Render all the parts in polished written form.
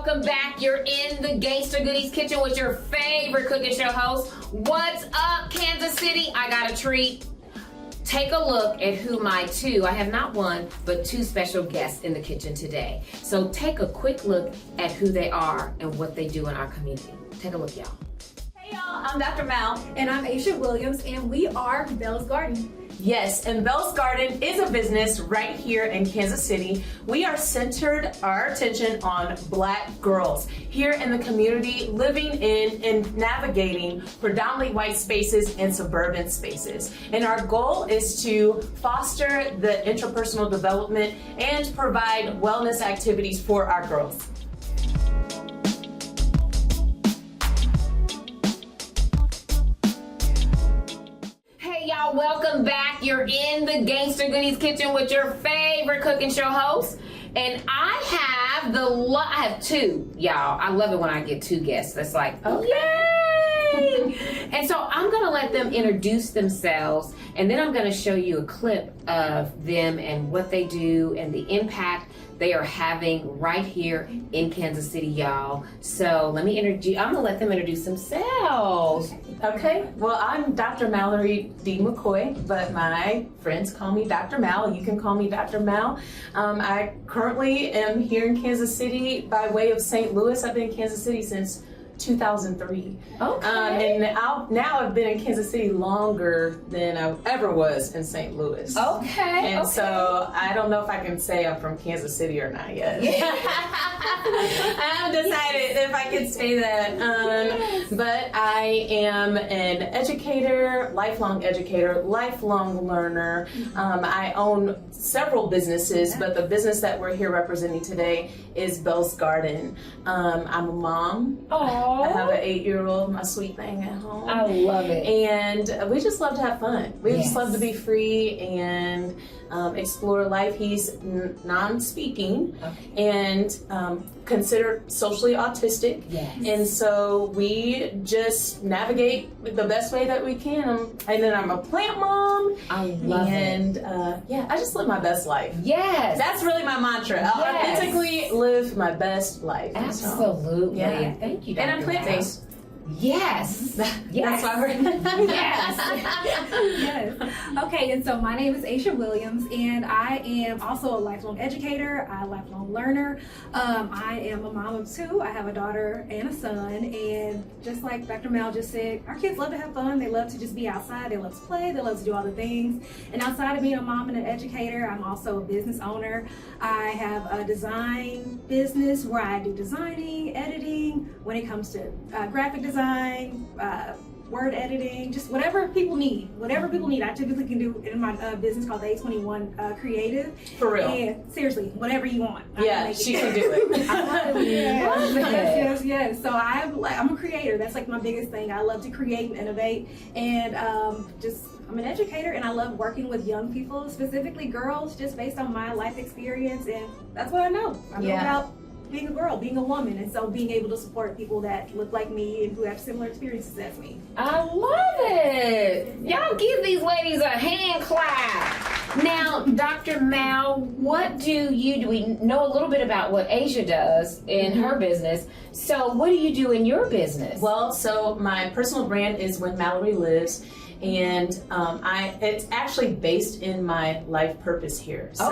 welcome back. You're in the Gangsta Goodies kitchen with your favorite cooking show host. What's up, Kansas City? I got a treat. Take a look at who I have not one, but two special guests in the kitchen today. So take a quick look at who they are and what they do in our community. Take a look, y'all. Hey y'all, I'm Dr. Mal. And I'm Aisha Williams, and we are Belle's Garden. Yes, and Belle's Garden is a business right here in Kansas City. We are centered our attention on Black girls here in the community, living in and navigating predominantly white spaces and suburban spaces. And our goal is to foster the interpersonal development and provide wellness activities for our girls. Y'all, welcome back. You're in the Gangsta Goodies kitchen with your favorite cooking show host. And I have two, y'all. I love it when I get two guests. That's like, yay! And so I'm going to let them introduce themselves, and then I'm going to show you a clip of them and what they do and the impact they are having right here in Kansas City, y'all. So I'm going to let them introduce themselves. Okay, well, I'm Dr. Mallory D. McCoy, but my friends call me Dr. Mal. You can call me Dr. Mal. I currently am here in Kansas City by way of St. Louis. I've been in Kansas City since 2003. Okay. And now I've been in Kansas City longer than I ever was in St. Louis. Okay. And so I don't know if I can say I'm from Kansas City or not yet. I haven't decided if I can say that. But I am an educator, lifelong learner. I own several businesses, but the business that we're here representing today is Belle's Garden. I'm a mom. Aww. I have an 8-year-old, my sweet thing at home. I love it. And we just love to have fun. We just love to be free and explore life. He's non-speaking and considered socially autistic. Yes. And so we just navigate the best way that we can. And then I'm a plant mom. I love it. And I just live my best life. Yes. That's really my mantra. I authentically live my best life. Absolutely. So, yeah. Thank you, And I'm plant-based. Yes. That's why we're Yes. Yes. Okay, and so my name is Aisha Williams, and I am also a lifelong educator, a lifelong learner. I am a mom of two. I have a daughter and a son, and just like Dr. Mal just said, our kids love to have fun. They love to just be outside. They love to play. They love to do all the things. And outside of being a mom and an educator, I'm also a business owner. I have a design business where I do designing, editing, when it comes to graphic design, word editing, just whatever people need. I typically can do in my business called the A21 Creative. For real. And seriously, whatever you want. She can do it. Yes. So I'm a creator. That's like my biggest thing. I love to create and innovate, and I'm an educator, and I love working with young people, specifically girls, just based on my life experience, and that's what I know. I know about being a girl, being a woman, and so being able to support people that look like me and who have similar experiences as me. I love it. Y'all give these ladies a hand clap. Now, Dr. Mal, what do you do? We know a little bit about what Asia does in her business. So what do you do in your business? Well, so my personal brand is When Mallory Lives. And it's actually based in my life purpose here. So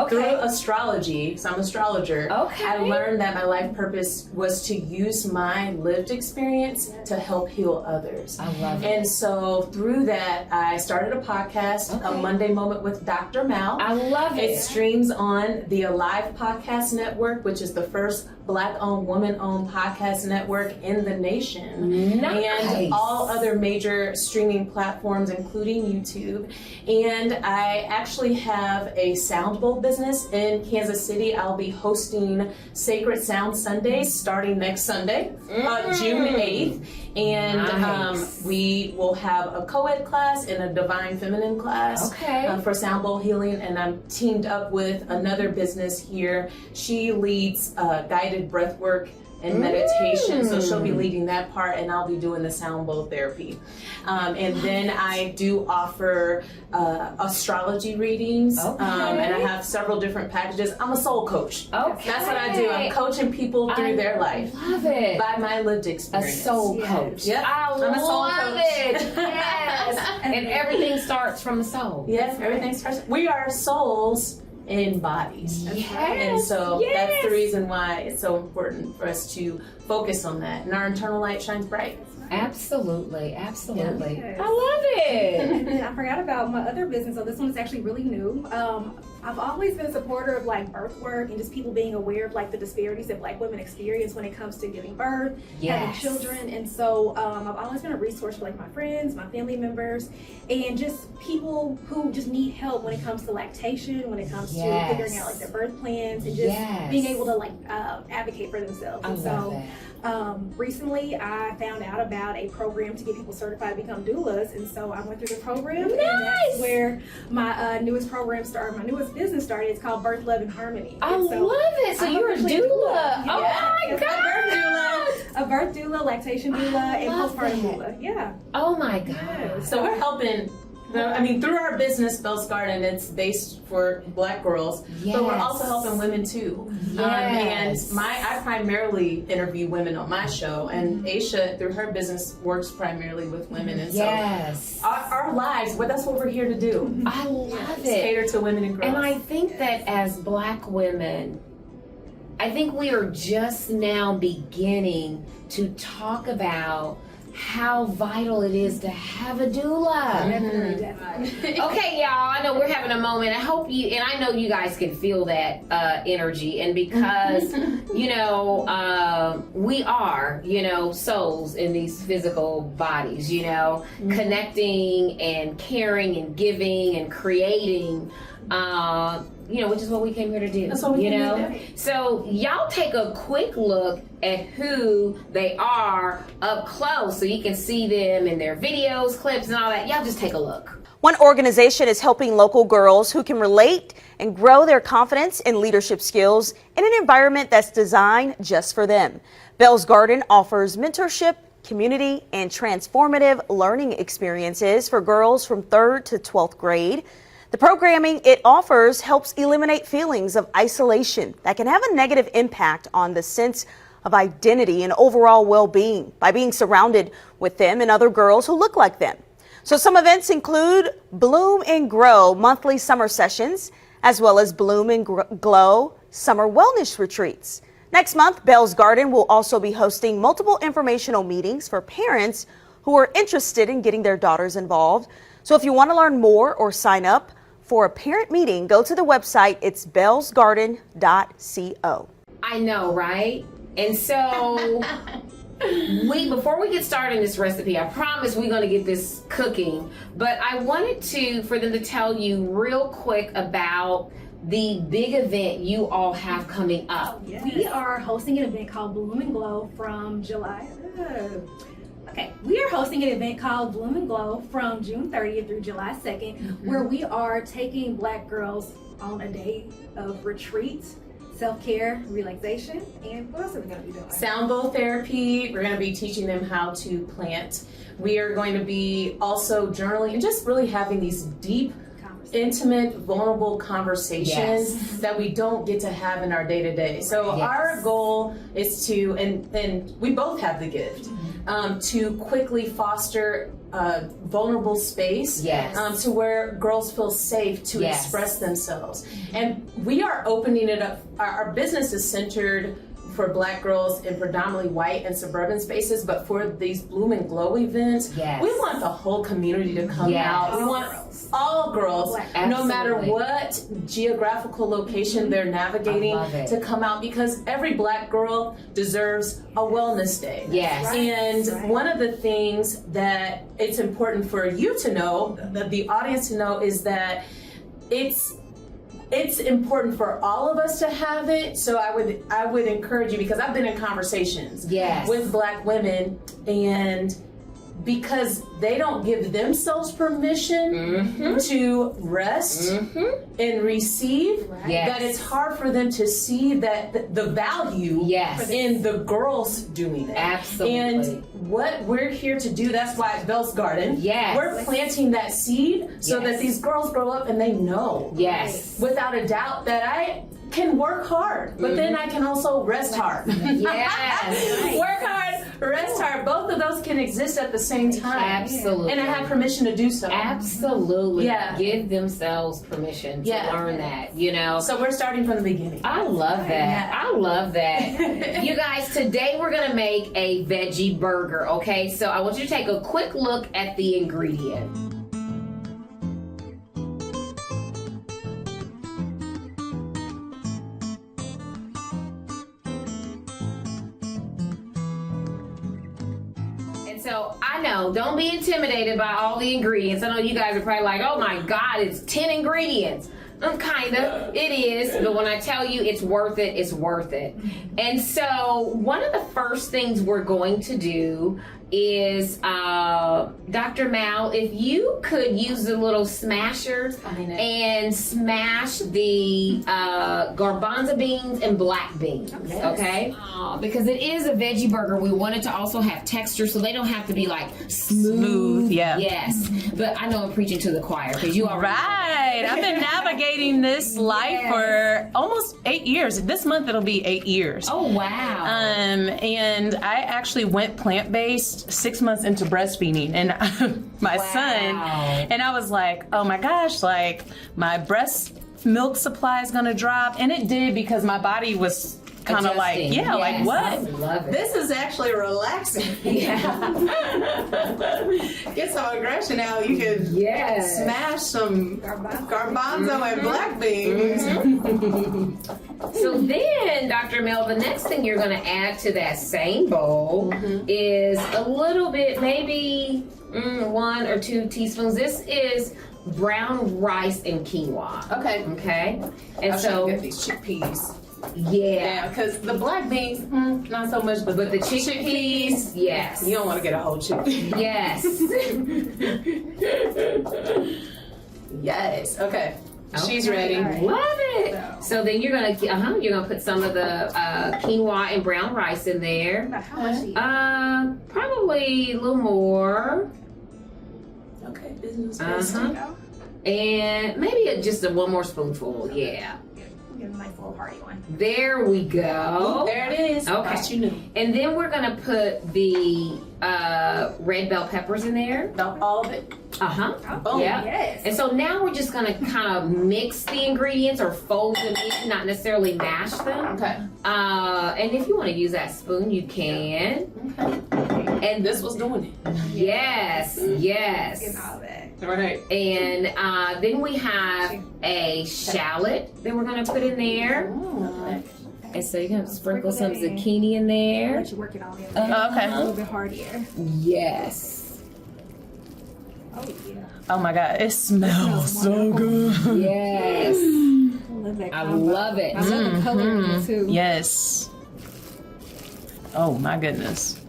through astrology, so I'm an astrologer, I learned that my life purpose was to use my lived experience to help heal others. I love it. And so through that, I started a podcast, A Monday Moment with Dr. Mal. I love it. It streams on the Alive Podcast Network, which is the first Black-owned, woman-owned podcast network in the nation. Nice. And all other major streaming platforms, including YouTube. And I actually have a sound bowl business in Kansas City. I'll be hosting Sacred Sound Sundays starting next Sunday, June 8th. And we will have a co-ed class and a divine feminine class for sound bowl healing. And I'm teamed up with another business here. She leads guided breathwork and meditation. So she'll be leading that part, and I'll be doing the sound bowl therapy. And then I do offer astrology readings, and I have several different packages. I'm a soul coach. Okay. That's what I do. I'm coaching people through their life. Love it. By my lived experience. A soul coach. Yep. I I'm a soul love coach. it. Yes. And everything starts from the soul. Yes, everything starts. We are souls in bodies. Yes. And so that's the reason why it's so important for us to focus on that. And our internal light shines bright. Absolutely, absolutely. Yes. I love it. And then I forgot about my other business, so this one is actually really new. I've always been a supporter of like birth work and just people being aware of like the disparities that Black women experience when it comes to giving birth, having children. And so I've always been a resource for like my friends, my family members, and just people who just need help when it comes to lactation, when it comes to figuring out like their birth plans, and just being able to like advocate for themselves. I And love so that. recently I found out about a program to get people certified to become doulas, and so I went through the program. Nice. And that's where my newest program started, my newest business started. It's called Birth, Love, and Harmony. I And so love it. So I'm you're a officially doula. Oh my Yes, God. a birth doula, lactation doula, and love postpartum that. doula. Yeah. Oh my God. So we're helping. I mean, through our business, Bell's Garden, it's based for Black girls, but we're also helping women too. Yes. And I primarily interview women on my show, and Aisha, through her business, works primarily with women. And so our lives, well, that's what we're here to do. I love Is it. cater to women and girls. And I think that as Black women, I think we are just now beginning to talk about how vital it is to have a doula. Definitely. Okay, y'all, I know we're having a moment. I hope you, and I know you guys can feel that energy. And because, you know, we are, you know, souls in these physical bodies, you know, connecting and caring and giving and creating, you know, which is what we came here to do. That's what we you came know. here to do. So y'all take a quick look at who they are up close, so you can see them in their videos, clips, and all that. Y'all just take a look. One organization is helping local girls who can relate and grow their confidence and leadership skills in an environment that's designed just for them. Bell's Garden offers mentorship, community, and transformative learning experiences for girls from 3rd to 12th grade. The programming it offers helps eliminate feelings of isolation that can have a negative impact on the sense of identity and overall well-being by being surrounded with them and other girls who look like them. So some events include Bloom and Grow monthly summer sessions, as well as Bloom and Glow summer wellness retreats. Next month, Bell's Garden will also be hosting multiple informational meetings for parents who are interested in getting their daughters involved. So if you want to learn more or sign up for a parent meeting, go to the website. It's bellsgarden.co. I know, right? And so before we get started in this recipe, I promise we're going to get this cooking, but I wanted for them to tell you real quick about the big event you all have coming up. Yes. We are hosting an event called Bloom and Glow from July. We are hosting an event called Bloom and Glow from June 30th through July 2nd, where we are taking Black girls on a day of retreat, self-care, relaxation, and what else are we going to be doing? Sound bowl therapy. We're going to be teaching them how to plant. We are going to be also journaling and just really having these deep, intimate, vulnerable conversations that we don't get to have in our day-to-day. So our goal is to, and we both have the gift, to quickly foster a vulnerable space to where girls feel safe to express themselves. And we are opening it up. Our business is centered for Black girls in predominantly white and suburban spaces, but for these Bloom and Glow events, we want the whole community to come out. We want all girls, no matter what geographical location they're navigating, to come out, because every Black girl deserves a wellness day. And one of the things that it's important for you to know, the audience to know, is that it's important for all of us to have it. So I would encourage you, because I've been in conversations with Black women, and because they don't give themselves permission to rest and receive, that it's hard for them to see that the value in the girls doing it. Absolutely. And what we're here to do, that's why at Belle's Garden, we're planting that seed so that these girls grow up and they know without a doubt that I can work hard, but then I can also rest hard. Work hard, rest hard. Both of those can exist at the same time. Absolutely. And I have permission to do so. Absolutely. Yeah. Give themselves permission to learn that, you know. So we're starting from the beginning. I love that. I love that. You guys, today we're going to make a veggie burger, okay? So I want you to take a quick look at the ingredients. So I know, don't be intimidated by all the ingredients. I know you guys are probably like, oh my God, it's 10 ingredients. Kinda, it is, but when I tell you it's worth it, it's worth it. And so one of the first things we're going to do is, Dr. Mal, if you could use the little smasher and smash the garbanza beans and black beans, okay? Because it is a veggie burger, we want it to also have texture, so they don't have to be like smooth. Yes, but I know I'm preaching to the choir because you are right. I've been navigating this life for almost 8 years. This month it'll be 8 years. Oh wow! And I actually went plant-based 6 months into breastfeeding, and my son, and I was like, oh my gosh, like my breast milk supply is gonna drop, and it did because my body was kind of like, like what? I love it. This is actually relaxing. Get some aggression out. You can smash some garbanzo and black beans. So then, Dr. Mel, the next thing you're going to add to that same bowl is a little bit, maybe 1 or 2 teaspoons. This is brown rice and quinoa. Okay. And I'm so trying to get these chickpeas. Yeah, because the black beans, not so much, but the chickpeas, yes. You don't want to get a whole chickpea. Yes. Yes. Okay. She's ready. Right. Love it. So then you're gonna put some of the quinoa and brown rice in there. About how much do you Probably a little more. Okay. And maybe just one more spoonful. Yeah. get a nice little hearty one? There we go. There it is. Okay. As you knew. And then we're gonna put the red bell peppers in there. All of it. Oh, yeah. Yes. And so now we're just gonna kind of mix the ingredients or fold them in, not necessarily mash them. Okay. And if you want to use that spoon, you can. Okay. And this was doing it. Yes, yes. Getting all that. Right. And then we have a shallot that we're gonna put in there. Oh. And so you're gonna sprinkle some zucchini in there. Let you work it all in. Okay. A little bit hardier. Yes. Oh yeah. Oh my God, it smells so good. Yes. I love that. I combo. love it. I love the color in it too. Yes. Oh my goodness.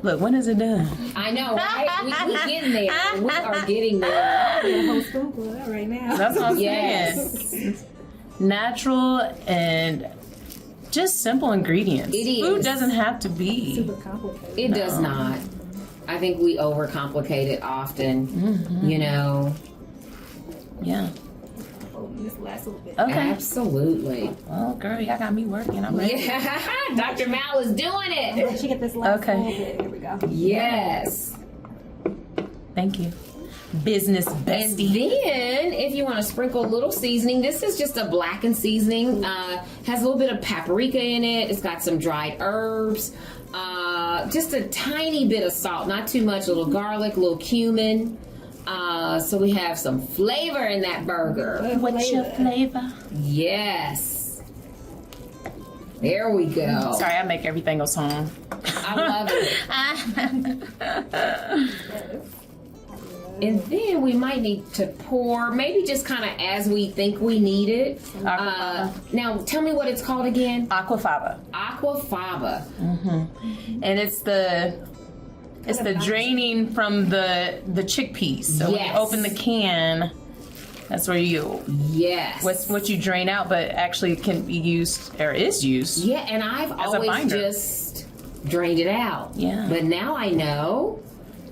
Look, when is it done? I know, right? We getting there. We are getting there. A whole spoonful of that right now. That's what I'm Yes. saying. Natural and just simple ingredients. It is. Food doesn't have to be. Super complicated. It does not. I think we overcomplicate it often, you know. Yeah. This last little bit. Okay. Absolutely. Oh, girl, y'all got me working. I'm ready. Yeah. Dr. Mal is doing it. Let you get this last Okay. little bit. Here we go. Yes. Thank you. Business And bestie. then, if you want to sprinkle a little seasoning, this is just a blackened seasoning. Has a little bit of paprika in it. It's got some dried herbs. Just a tiny bit of salt, not too much. A little garlic, a little cumin. So we have some flavor in that burger. What's your flavor? Yes. There we go. Sorry, I make everything else home. I love it. And then we might need to pour, maybe just kind of as we think we need it. Now, tell me what it's called again. Aquafaba. Aquafaba. And it's the It's the draining from the chickpeas. So when you Yes. open the can, that's where you Yes. what you drain out, but actually can be used or is used. Yeah, and I've a always binder. just drained it out. Yeah. But now I know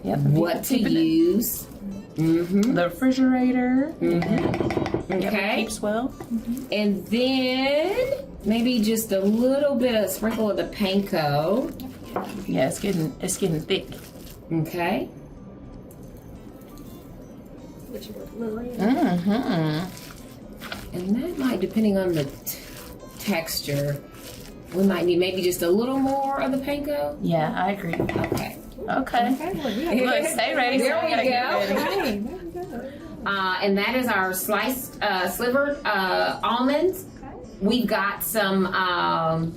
Yep. what to Keep it in use. Mm-hmm. the refrigerator. Okay. Keeps well. And then maybe just a little bit of sprinkle of the panko. Yeah, it's getting thick. Okay. Mm-hmm. And that might, depending on the texture, we might need maybe just a little more of the panko. Yeah, I agree. Okay. Okay. Look, stay ready. There so I we gotta get go. ready. And that is our sliced, slivered almonds. We've got some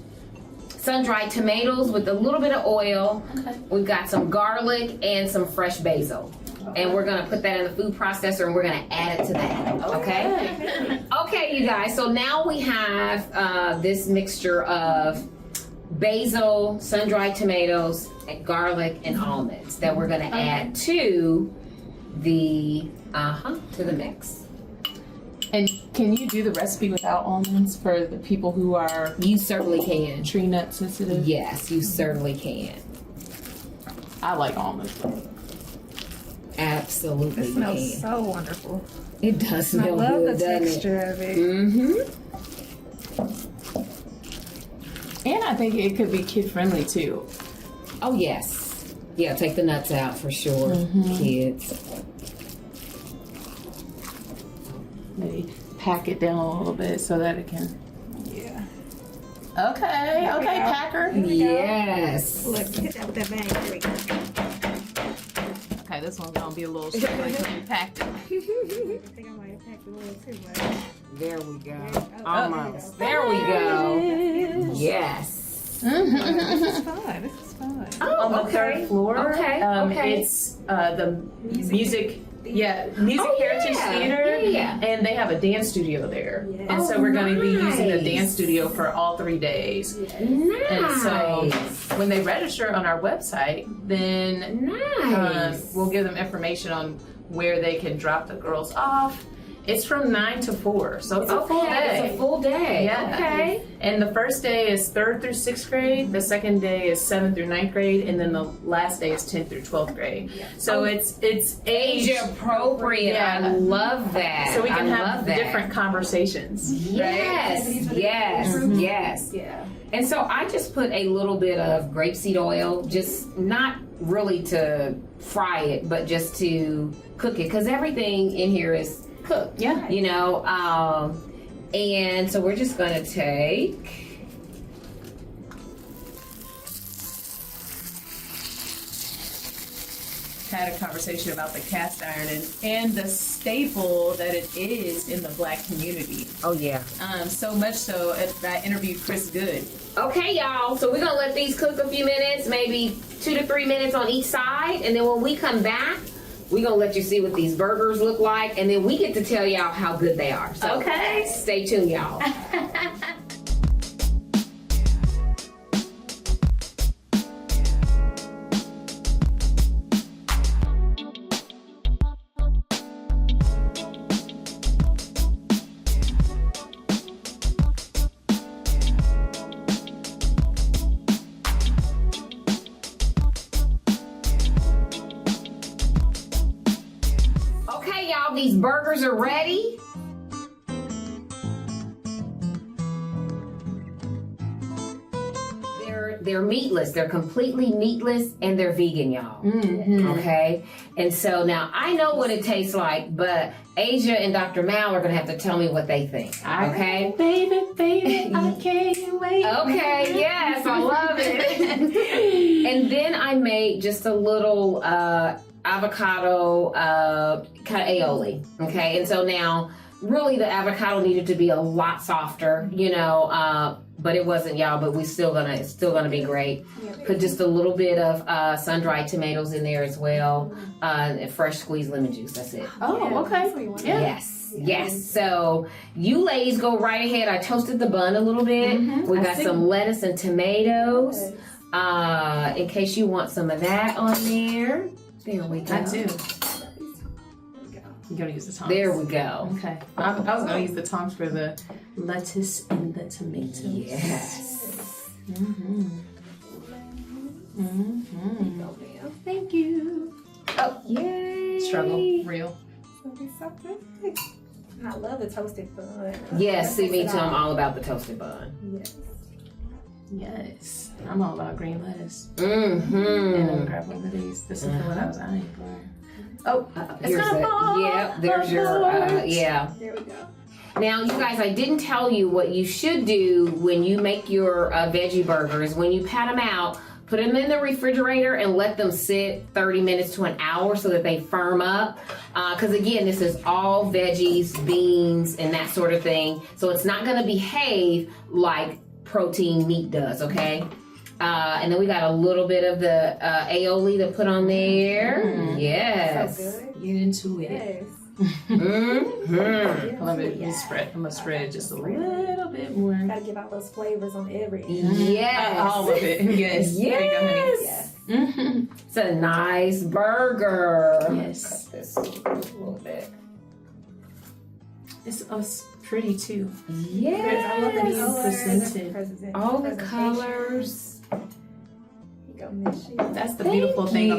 sun-dried tomatoes with a little bit of oil. Okay. We've got some garlic and some fresh basil. And we're gonna put that in the food processor and we're gonna add it to that, okay? Okay, you guys, so now we have this mixture of basil, sun-dried tomatoes, and garlic and almonds that we're gonna add to the mix. And can you do the recipe without almonds for the people who are You certainly can. tree nut sensitive? Yes, you certainly can. I like almonds. Absolutely, It you smells can. so wonderful. It does I smell love good, the doesn't texture of it? it. Mm-hmm. And I think it could be kid friendly too. Oh yes. Yeah, take the nuts out for sure, kids. Maybe pack it down a little bit so that it can. Yeah. Okay, Packer. Yes. Look, hit that with that bang. There we go. Okay, this one's gonna be a little short like when you packed it. I think I might have packed a little too much. There we go. Oh, Almost. There we go. Yes. This is fun. This is fun. Oh, On the third floor, Okay. Okay. it's the music Oh, Heritage yeah. Theater, Yeah. and they have a dance studio there. Yeah. And so Oh, we're going to be using the nice. dance studio for all 3 days. Nice. And so when they register on our website, then Nice. we'll give them information on where they can drop the girls off. It's from 9 to 4, so it's a full day. It's a full day. Yeah. Okay. And the first day is 3rd through 6th grade, the second day is 7th through 9th grade, and then the last day is 10th through 12th grade. So it's Age appropriate. Yeah. I love that. so we can I have love that. different conversations. Yes. Yes. Yes. Yeah. And so I just put a little bit of grapeseed oil, just not really to fry it, but just to cook it, because everything in here is cooked. Yeah. You know, and so we're just gonna take. Had a conversation about the cast iron and the staple that it is in the Black community. Oh yeah. So much so that I interviewed Chris Good. Okay, y'all. So we're gonna let these cook a few minutes, maybe 2 to 3 minutes on each side, and then when we come back, we're gonna let you see what these burgers look like, and then we get to tell y'all how good they are. So Okay. stay tuned, y'all. Okay, y'all, these burgers are ready. They're meatless. They're completely meatless, and they're vegan, y'all. Okay? And so now I know what it tastes like, but Asia and Dr. Mal are going to have to tell me what they think. Okay? Baby, I can't wait. Okay, yes, I love it. And then I made just a little avocado kind of aioli. Okay, and so now really the avocado needed to be a lot softer, you know, but it wasn't, y'all. But it's still gonna be great. Put just a little bit of sun-dried tomatoes in there as well, and fresh squeezed lemon juice. That's it. Oh, okay. Yeah. Yes, yes. So you ladies go right ahead. I toasted the bun a little bit. We got some lettuce and tomatoes. in case you want some of that on there. There we go. I do. You're gonna use the tongs. There we go. Okay. I was gonna use the tongs for the lettuce and the tomatoes. Yes. Mm-hmm. Thank you. Oh, yay. Struggle. Real. I love the toasted bun. Yes, see me too. I'm all about the toasted bun. Yes. Yes. I'm all about green lettuce. Mm-hmm. And I'm gonna grab one of these. This is what I was eyeing for. Oh, It's here's gonna it. fall Yeah, there's your, apart. yeah. There we go. Now, you guys, I didn't tell you what you should do when you make your veggie burgers. When you pat them out, put them in the refrigerator and let them sit 30 minutes to an hour so that they firm up. Because again, this is all veggies, beans, and that sort of thing. So it's not going to behave like protein meat does, okay? And then we got a little bit of the aioli to put on there. Yes. So good. Get into it. Yes. Mm-hmm. Let me spread. I'm gonna spread just a little bit more. Gotta give out those flavors on every end. Yes. All of it. Yes. Yes. There you go, honey. Yes. Mm-hmm. It's a nice burger. Yes. Cut this a little bit. It's pretty too. Yes. I love the Presented. All the presentation. colors. You go, Miss Sheila. That's the Thank beautiful thing you.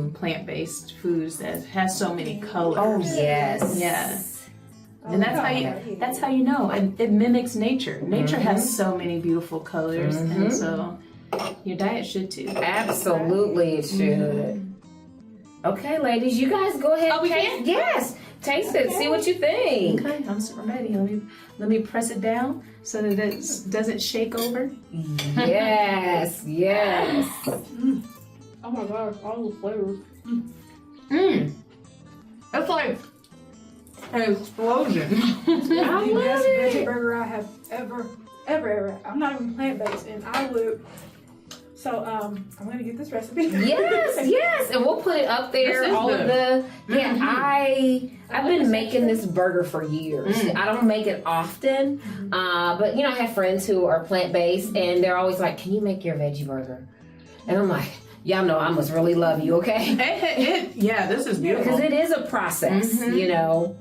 about plant-based foods that has so many colors. Oh yes. Yeah. And that's how you know it mimics nature. Nature has so many beautiful colors, and so your diet should too. Absolutely, it should. Okay, ladies, you guys go ahead. Oh, we taste. can? Yes, taste it. See what you think. Okay, I'm so ready. Let me press it down so that it doesn't shake over. Yes, yes. Oh my gosh, all the flavors. It's like an explosion. This is the I love best it. veggie burger I have ever. I'm not even plant-based, and I would. So I'm gonna get this recipe. Yes, yes, and we'll put it up there. This is All of good. the I've been making this burger for years. I don't make it often, but you know I have friends who are plant based, and they're always like, "Can you make your veggie burger?" And I'm like, "Y'all know I must really love you, okay?" Yeah, this is beautiful. Because it is a process, you know.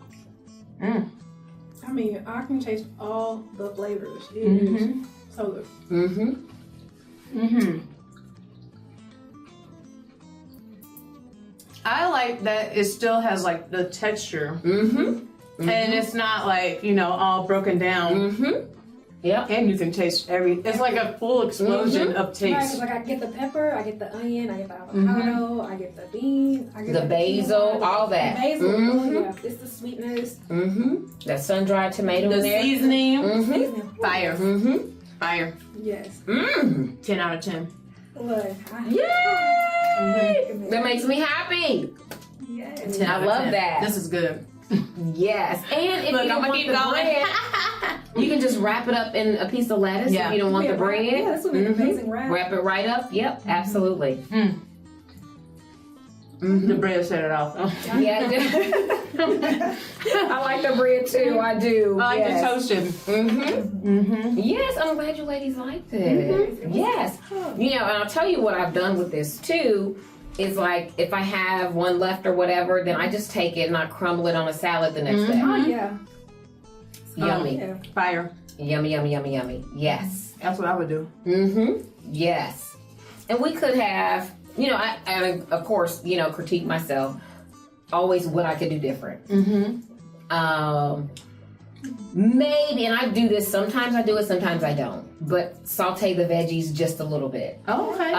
I mean, I can taste all the flavors. It is so good. I like that it still has like the texture, and it's not like all broken down. Yeah. And you can taste it's like a full explosion of Right, taste. like I get the pepper, I get the onion, I get the avocado, I get the beans, I get The basil, quinoa, all that. The basil, oh, yeah, it's the sweetness. That sun-dried tomato The in there. seasoning, Seasoning. fire, fire. Yes. 10 out of 10. Look. Yay! That makes me happy. Yes. 10 I out of love 10. that. This is good. Yes. And if Look, you don't I'ma want keep the going. bread, you can just wrap it up in a piece of lettuce Yeah. if you don't want the bread. Yeah, this would be an amazing wrap. Wrap it right up. Yep, absolutely. The bread set it off. Yeah. I like the bread too. I do. I like yes. the toasted. Yes, I'm glad you ladies liked it. Yes. You know, and I'll tell you what I've done with this too. Is like if I have one left or whatever, then I just take it and I crumble it on a salad the next day. Oh, yeah. Yummy. Yeah. Fire. Yummy, yummy, yummy, yummy. Yes. That's what I would do. Yes. And we could have, and of course, critique myself, always what I could do different. Maybe, and I do this, sometimes I do it, sometimes I don't, but saute the veggies just a little bit. Oh, okay.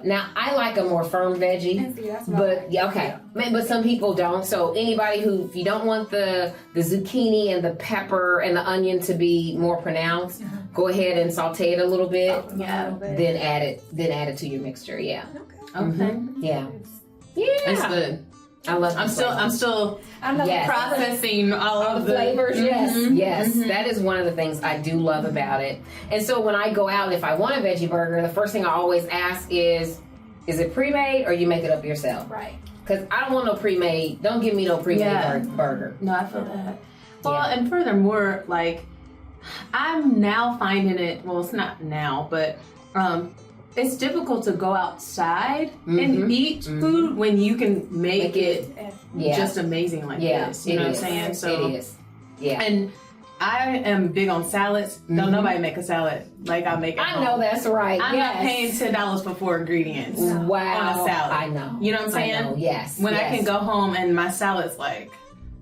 Now, I like a more firm veggie, And see, that's what I but like. yeah, okay. But some people don't. So anybody who, if you don't want the zucchini and the pepper and the onion to be more pronounced, go ahead and saute it a little bit. Yeah. Then add it to your mixture. Yeah. Okay. Yeah. It's Yeah. good. I love. I'm still I know Yes. processing all all of the flavors. Yes. Yes. Mhm. That is one of the things I do love about it. And so when I go out, if I want a veggie burger, the first thing I always ask is it pre-made or you make it up yourself? Right. Because I don't want no pre-made. Don't give me no pre-made Yeah. burger. No, I feel that. Well, Yeah. and furthermore, like I'm now finding it. Well, it's not now, but it's difficult to go outside and eat food when you can make it just amazing like this. You know what I'm saying? So it is. Yeah. And I am big on salads. Don't nobody make a salad like I make it. I know that's right. I'm not paying $10 for 4 ingredients on a salad. I know. You know what I'm saying? I know. Yes. When I can go home and my salad's like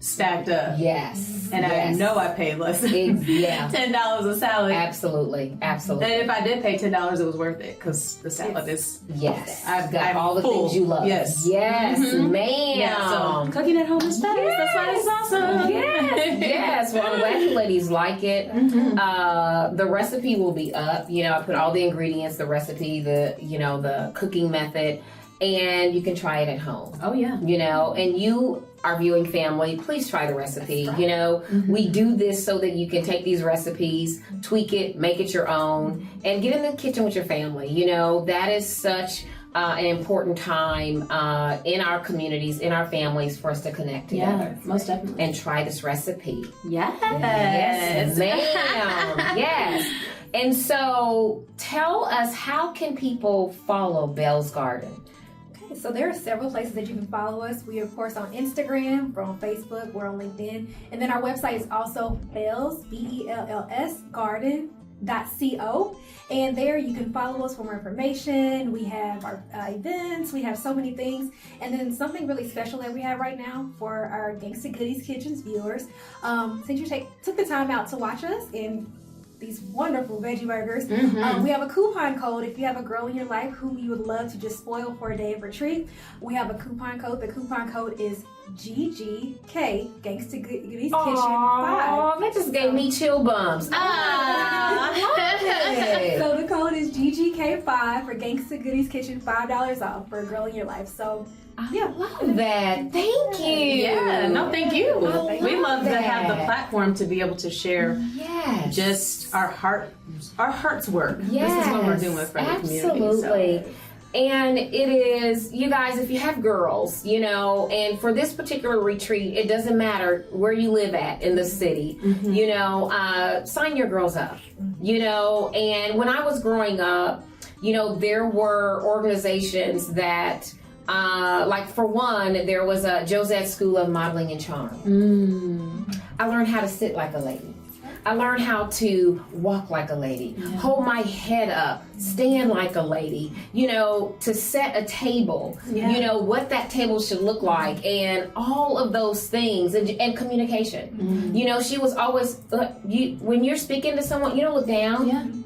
stacked up. Yes. And I know I paid less than $10 a salad. Absolutely. Absolutely. And if I did pay $10, it was worth it because the salad is. Yes. I've got I'm all the full. things you love. Yes. Yes, ma'am. Yeah, so cooking at home is better. That's why it's awesome. Yes. Well, I'm glad you ladies like it. The recipe will be up. You know, I put all the ingredients, the recipe, the cooking method, and you can try it at home. Oh, yeah. You know, and you, our viewing family, please try the recipe. Right. You know, we do this so that you can take these recipes, tweak it, make it your own, and get in the kitchen with your family. You know, that is such an important time in our communities, in our families, for us to connect together. Yeah, most definitely. And try this recipe. Yes. Yes, ma'am. Yes. And so tell us, how can people follow Belle's Garden? So there are several places that you can follow us. We are, of course, on Instagram, we're on Facebook, we're on LinkedIn, and then our website is also Bells, BELLS, garden.co, and there you can follow us for more information. We have our events, we have so many things, and then something really special that we have right now for our Gangsta Goodies Kitchens viewers. Since you took the time out to watch us and these wonderful veggie burgers. We have a coupon code if you have a girl in your life whom you would love to just spoil for a day of retreat. We have a coupon code. The coupon code is GGK, Gangsta Goodies Kitchen 5. Oh, that just gave me chill bumps. So the code is GGK5 for Gangsta Goodies Kitchen, $5 off for a girl in your life. So I love that. Thank you. Yeah, no, thank you. We love to that. have the platform to be able to share just our heart's work. Yes. This is what we're doing for the community. Absolutely. So. And it is, you guys, if you have girls, you know, and for this particular retreat, it doesn't matter where you live at in the city, you know, sign your girls up, you know. And when I was growing up, you know, there were organizations that, like for one, there was a Josette School of Modeling and Charm. I learned how to sit like a lady. I learned how to walk like a lady, hold my head up, stand like a lady, you know, to set a table, you know, what that table should look like, and all of those things, and communication. You know, she was always, when you're speaking to someone, you don't look down.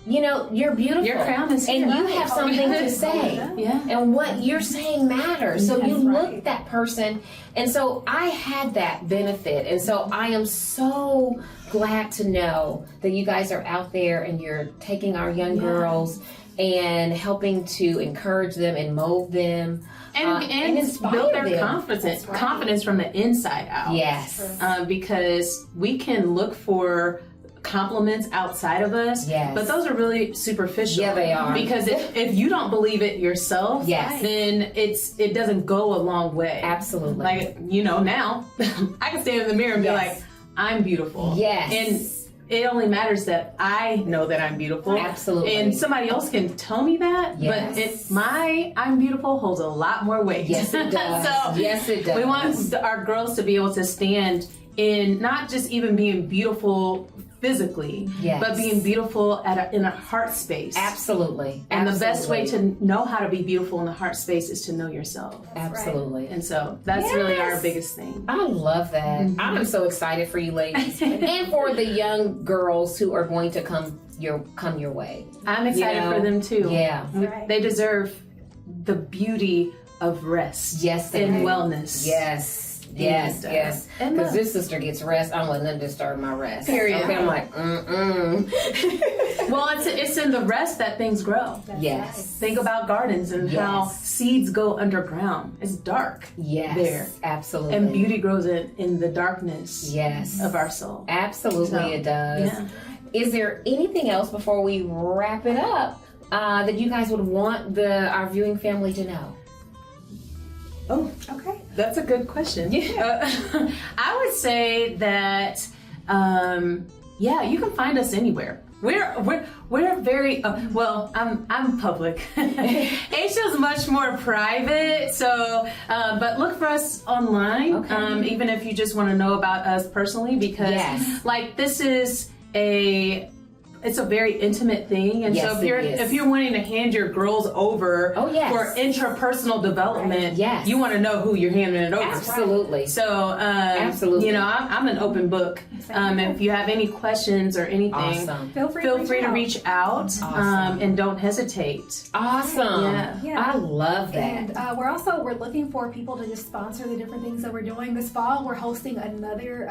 You know, you're beautiful. Your crown is here. And you have something to say. And what you're saying matters. So you look at that person. And so I had that benefit. And so I am so glad to know that you guys are out there and you're taking our young girls and helping to encourage them and mold them. And inspire build their them. confidence from the inside out. Yes. Because we can look for compliments outside of us, but those are really superficial. Yeah, they are. Because if you don't believe it yourself, then it doesn't go a long way. Absolutely. Like, you know, now I can stand in the mirror and be like, I'm beautiful. Yes. And it only matters that I know that I'm beautiful. Absolutely. And somebody else can tell me that, but I'm beautiful holds a lot more weight. Yes, it does. So yes, it does. We want our girls to be able to stand in not just even being beautiful physically, but being beautiful in a heart space. Absolutely. And the best way to know how to be beautiful in the heart space is to know yourself. Absolutely. And so that's really our biggest thing. I love that. I'm so excited for you ladies and for the young girls who are going to come your way. I'm excited for them too. Yeah. They deserve the beauty of rest. Yes. And wellness. Yes. Yes. Because this sister gets rest. I don't let nothing disturb my rest. Period. Okay, I'm like, Well, it's in the rest that things grow. Yes. Think about gardens and how seeds go underground. It's dark. There. Absolutely. And beauty grows in the darkness. Of our soul. Absolutely, it does. Yeah. Is there anything else before we wrap it up that you guys would want our viewing family to know? Oh, okay. That's a good question. I would say that, you can find us anywhere. We're very well. I'm public. Aisha's much more private. So, but look for us online. Okay. Even if you just want to know about us personally, because like this is it's a very intimate thing, and so if you're wanting to hand your girls over for intrapersonal development, you want to know who you're handing it over. Absolutely. So, you know, I'm an open book. If you have any questions or anything, feel free to reach out, and don't hesitate. Awesome. Yeah. I love that. And we're looking for people to just sponsor the different things that we're doing. This fall, we're hosting another,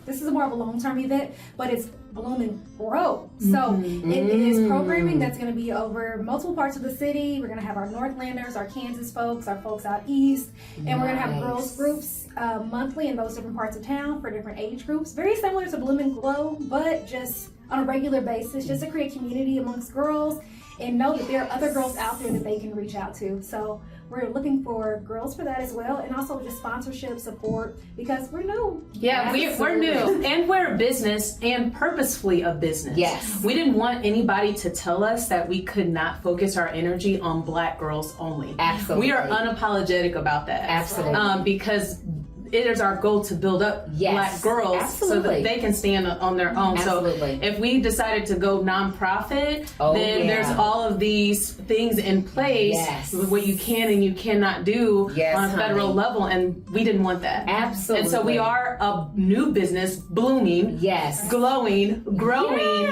this is more of a long-term event, but it's Bloom and Grow. So it is programming that's going to be over multiple parts of the city. We're going to have our Northlanders, our Kansas folks, our folks out east, and we're going to have girls groups monthly in those different parts of town for different age groups. Very similar to Bloom and Glow, but just on a regular basis, just to create community amongst girls and know that there are other girls out there that they can reach out to. So we're looking for girls for that as well, and also just sponsorship support, because we're new. Yeah, we're new, and we're a business, and purposefully a business. Yes. We didn't want anybody to tell us that we could not focus our energy on Black girls only. Absolutely. We are unapologetic about that. Absolutely. Because it is our goal to build up Black girls so that they can stand on their own. Absolutely. So if we decided to go nonprofit, then there's all of these things in place with what you can and you cannot do on a federal level, and we didn't want that. Absolutely. And so we are a new business, blooming, glowing, growing,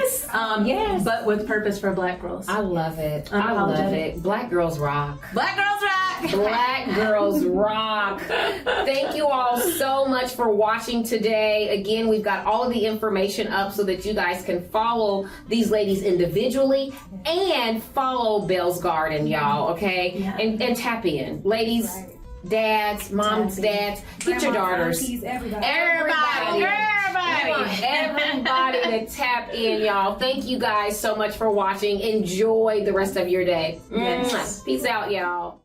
but with purpose for Black girls. I love it. I love it. Black girls rock. Black girls rock. Black girls rock. Thank you all so much for watching today. Again, we've got all of the information up so that you guys can follow these ladies individually and follow Belle's Garden, y'all, okay? And tap in. Ladies, dads, moms, dads, get your daughters. Everybody to tap in, y'all. Thank you guys so much for watching. Enjoy the rest of your day. Peace out, y'all.